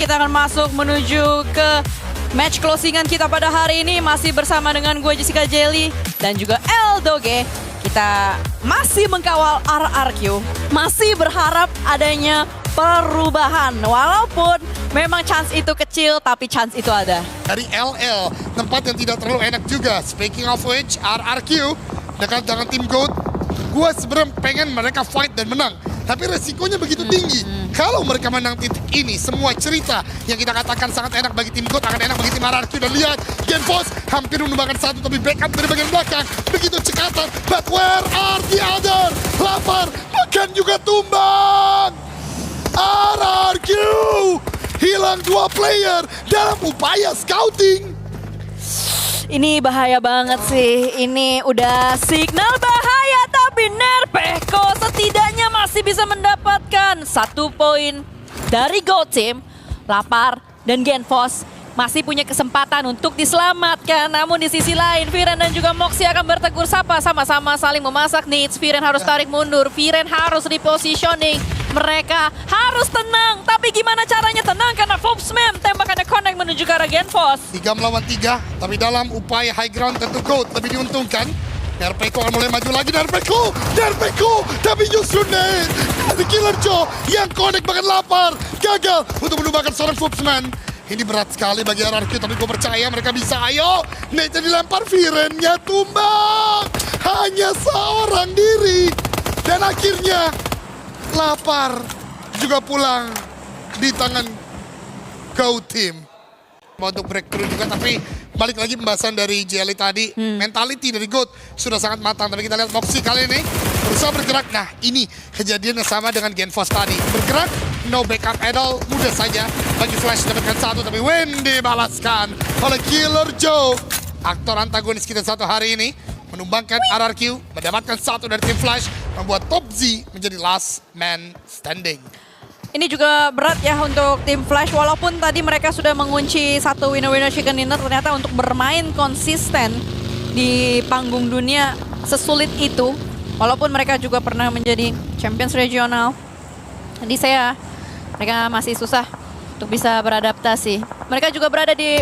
Kita akan masuk menuju ke match closingan kita pada hari ini. Masih bersama dengan gue Jessica Jelly dan juga Eldoge. Kita masih mengkawal RRQ. Masih berharap adanya perubahan. Walaupun memang chance itu kecil, tapi chance itu ada. Dari LL, tempat yang tidak terlalu enak juga. Speaking of which, RRQ dekat dengan tim GOAT. Gue sebenarnya pengen mereka fight dan menang. Tapi resikonya begitu tinggi. Kalau mereka menang titik ini, semua cerita yang kita katakan sangat enak bagi tim GOAT akan enak bagi tim RRQ. Dan lihat, Genfos hampir menumbangkan satu, tapi backup dari bagian belakang. Begitu cekatan, but where are the other? Lapar, makan juga tumbang. RRQ hilang 2 player dalam upaya scouting. Ini bahaya banget sih. Ini udah signal bahaya, tapi Nerpeko setidaknya masih bisa mendapatkan 1 poin dari GOAT Team. Lapar dan Genfos masih punya kesempatan untuk diselamatkan. Namun di sisi lain, Viren dan juga Moxie akan bertegur sapa, sama-sama saling memasak needs. Viren harus tarik mundur, Viren harus repositioning. Mereka harus tenang, tapi gimana caranya tenang? Karena Fobsman tembakannya connect menuju ke arah Genfos. 3 melawan 3, tapi dalam upaya high ground tentu GOAT lebih diuntungkan. Nerpeko akan mulai maju lagi, Nerpeko, tapi justru Nate, The Killer Joe yang connect bahkan lapar, gagal untuk menumbangkan seorang Fobsman. Ini berat sekali bagi RRQ, tapi gue percaya mereka bisa. Ayo, Nate dilempar, Virennya tumbang, hanya seorang diri. Dan akhirnya lapar juga pulang di tangan GOAT Team. Mau untuk breakthrough juga, tapi balik lagi pembahasan dari Jelly tadi. Mentality dari GOAT sudah sangat matang, tapi kita lihat Moxie kali ini berusaha bergerak. Nah, ini kejadian yang sama dengan Genfos tadi. Bergerak, no backup at all, mudah saja bagi Flash dapatkan 1, tapi Wendy dibalaskan oleh Killer Joe. Aktor antagonis kita satu hari ini menumbangkan RRQ, mendapatkan 1 dari tim Flash, membuat Top Z menjadi last man standing. Ini juga berat ya untuk tim Flash, walaupun tadi mereka sudah mengunci 1 winner-winner chicken dinner, ternyata untuk bermain konsisten di panggung dunia sesulit itu. Walaupun mereka juga pernah menjadi champions regional, di saya mereka masih susah untuk bisa beradaptasi. Mereka juga berada di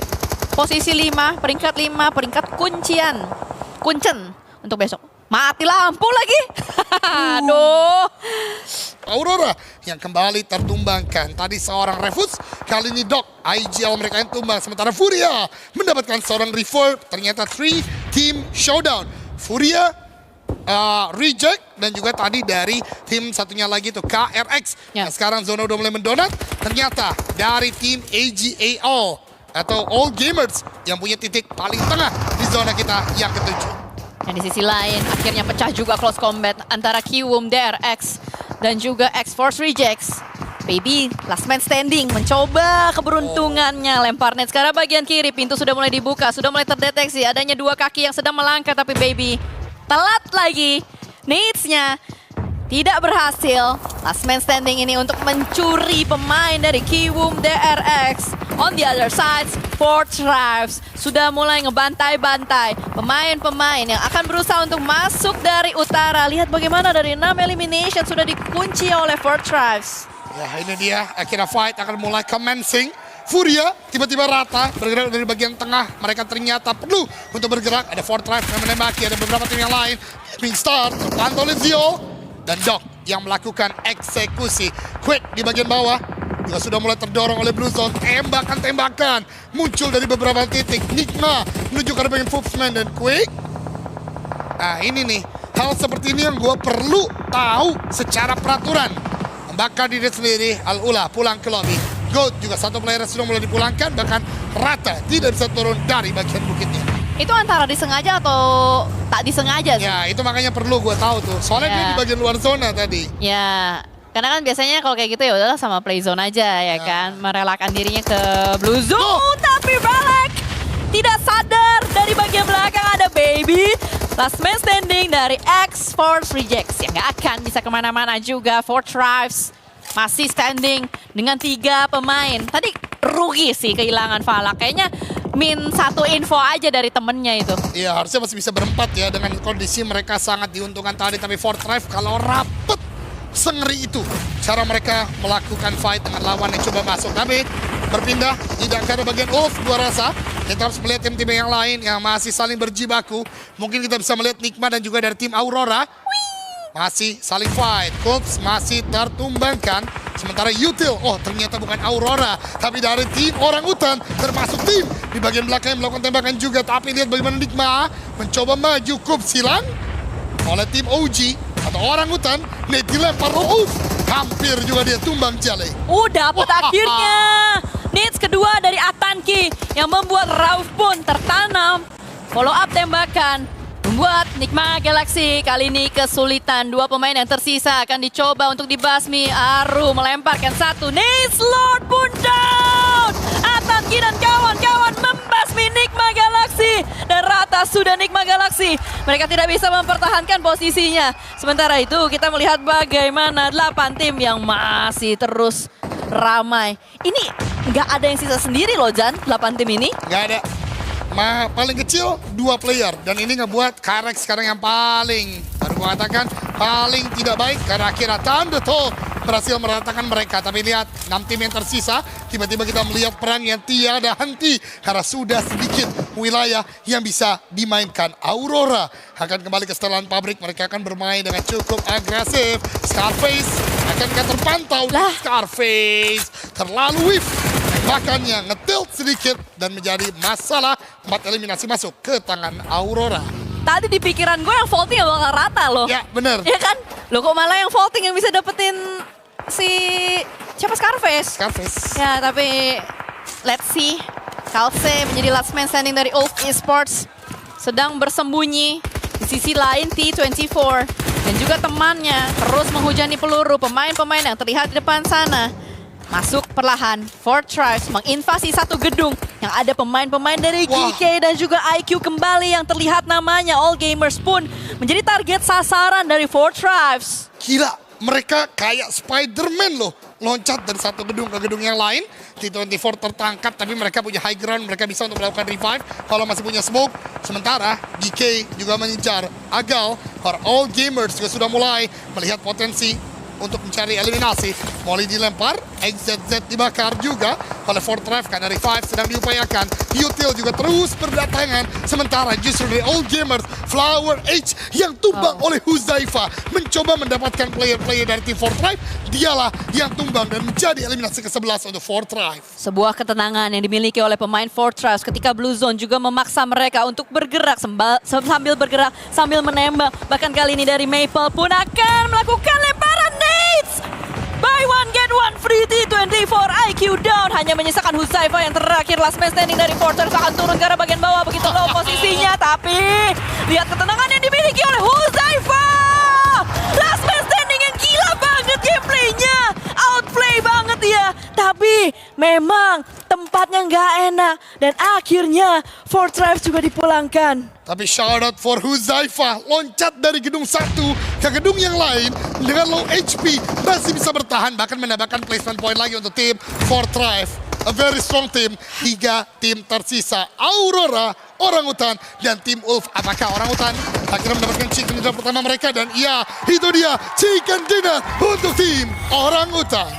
posisi 5, peringkat 5, peringkat kuncen untuk besok. Mati lampu lagi. Aduh. Aurora yang kembali tertumbangkan. Tadi seorang Refus, kali ini Doc. IGL mereka yang tumbang. Sementara Furia mendapatkan seorang Reverb. Ternyata 3 team showdown. Furia, Reject, dan juga tadi dari tim satunya lagi tuh KRX. Nah, sekarang zona udah mulai mendonat. Ternyata dari tim AGAL atau All Gamers yang punya titik paling tengah di zona kita yang ke-7. Dan di sisi lain, akhirnya pecah juga close combat antara Kiwoom, DRX, dan juga X-Force Rejects. Baby, last man standing, mencoba keberuntungannya. Lempar net sekarang bagian kiri, pintu sudah mulai dibuka, sudah mulai terdeteksi. Adanya 2 kaki yang sedang melangkah, tapi Baby telat lagi. Needs-nya tidak berhasil. Last man standing ini untuk mencuri pemain dari Kiwoom, DRX. On the other side, Fortress sudah mulai ngebantai-bantai pemain-pemain yang akan berusaha untuk masuk dari utara. Lihat bagaimana dari 6 elimination sudah dikunci oleh Fortress. Ya, ini dia. Akhirnya fight akan mulai commencing. Furia tiba-tiba rata, bergerak dari bagian tengah. Mereka ternyata perlu untuk bergerak. Ada Fortress yang menembaki, ada beberapa tim yang lain. Gaming Star terpantau oleh Zio. Dan Doc yang melakukan eksekusi. Quick di bagian bawah juga sudah mulai terdorong oleh Blue Zone. Tembakan-tembakan muncul dari beberapa titik. Nigma menuju ke bagian Fobsman dan Quick. Nah, ini nih, hal seperti ini yang gue perlu tahu secara peraturan. Membakar diri sendiri, Al-Ula pulang ke lobby. GOAT juga 1 player sudah mulai dipulangkan, bahkan rata tidak bisa turun dari bagian bukitnya. Itu antara disengaja atau tak disengaja sih? Ya, itu makanya perlu gue tahu tuh. Soalnya dia di bagian luar zona tadi. Ya, karena kan biasanya kalau kayak gitu ya udahlah sama play zone aja ya kan. Merelakan dirinya ke blue zone. Tapi Balak tidak sadar dari bagian belakang ada Baby. Last man standing dari X-Force Rejects yang gak akan bisa kemana-mana juga. Fortress masih standing dengan 3 pemain. Tadi rugi sih kehilangan Valak. Kayaknya min 1 info aja dari temennya itu. Iya, harusnya masih bisa berempat ya dengan kondisi mereka sangat diuntungkan tadi. Tapi Fortress kalau rapet sengeri itu cara mereka melakukan fight dengan lawan yang coba masuk. Tapi berpindah, tidak ke arah bagian Wolf, gua rasa. Kita harus melihat tim-tim yang lain yang masih saling berjibaku. Mungkin kita bisa melihat Nigma dan juga dari tim Aurora. Masih saling fight. Wolves masih tertumbangkan. Sementara Util, oh ternyata bukan Aurora, tapi dari tim Orangutan, termasuk tim di bagian belakang yang melakukan tembakan juga. Tapi lihat bagaimana Nigma mencoba maju, kup silang oleh tim OG atau Orangutan. Nate dilempar, hampir juga dia tumbang Jale. Dapat akhirnya. Needs kedua dari Atanki yang membuat Rauf pun tertanam. Follow up tembakan membuat Nigma Galaxy kali ini kesulitan. Dua pemain yang tersisa akan dicoba untuk dibasmi. Aru melemparkan satu. Needs Lord pun down. Atanki dan kawan-kawan membasmi Nigma Galaxy. Dan rata sudah Nigma Galaxy. Mereka tidak bisa mempertahankan posisinya. Sementara itu kita melihat bagaimana 8 tim yang masih terus ramai. Ini nggak ada yang sisa sendiri loh, Jan, 8 tim ini. Nggak ada. Paling kecil 2 player. Dan ini ngebuat Karek sekarang yang paling, baru mengatakan paling tidak baik. Karena akhirnya Thundertop berhasil meratakan mereka. Tapi lihat 6 tim yang tersisa. Tiba-tiba kita melihat perang yang tiada henti. Karena sudah sedikit wilayah yang bisa dimainkan. Aurora akan kembali ke setelan pabrik. Mereka akan bermain dengan cukup agresif. Scarface akan terpantau. Scarface terlalu whiff. Tembakannya ngetilt sedikit dan menjadi masalah. 4 eliminasi masuk ke tangan Aurora. Tadi di pikiran gue yang vaulting gak bakal rata loh. Ya bener. Ya kan? Loh kok malah yang vaulting yang bisa dapetin si siapa, Scarface? Scarface. Ya tapi let's see. Kalse menjadi last man standing dari Ulf Esports. Sedang bersembunyi. Di sisi lain T24 dan juga temannya terus menghujani peluru pemain-pemain yang terlihat di depan sana. Masuk perlahan, Four Tribes menginvasi satu gedung yang ada pemain-pemain dari GK dan juga IQ kembali yang terlihat namanya. All Gamers pun menjadi target sasaran dari Four Tribes. Gila, mereka kayak Spider-Man loh. Loncat dari satu gedung ke gedung yang lain. T24 tertangkap tapi mereka punya high ground. Mereka bisa untuk melakukan revive kalau masih punya smoke. Sementara GK juga mengejar Agal. All Gamers juga sudah mulai melihat potensi untuk mencari eliminasi. Molly dilempar, XZZ dibakar juga oleh Four Tribe karena revive sedang diupayakan. Util juga terus berdatangan. Sementara justru dari All Gamers, Flower H yang tumbang oleh Huzaifa mencoba mendapatkan player-player dari tim Four Tribe. Dialah yang tumbang dan menjadi eliminasi ke-11 untuk Four Tribe. Sebuah ketenangan yang dimiliki oleh pemain Four Tribes ketika Blue Zone juga memaksa mereka untuk bergerak sambil bergerak, sambil menembak. Bahkan kali ini dari Maple pun akan melakukan lemparan nades. Buy one get one free. T24 IQ down. Hanya menyisakan Huzaifa yang terakhir. Last man standing dari Four Tribes akan turun ke arah bagian bawah. Begitu low posisinya. Tapi lihat ketenangan yang dimiliki oleh Huzaifa. Last man standing yang gila banget gameplaynya. Outplay banget ya. Tapi memang tempatnya nggak enak. Dan akhirnya Four Tribes juga dipulangkan. Tapi shout out for Huzaifa, loncat dari gedung satu ke gedung yang lain dengan low HP masih bisa bertahan, bahkan mendapatkan placement point lagi untuk tim Four Tribe. A very strong team. 3 tim tersisa, Aurora, Orangutan, dan tim Ulf. Apakah Orangutan akhirnya mendapatkan chicken dinner pertama mereka? Dan iya, itu dia chicken dinner untuk tim Orangutan.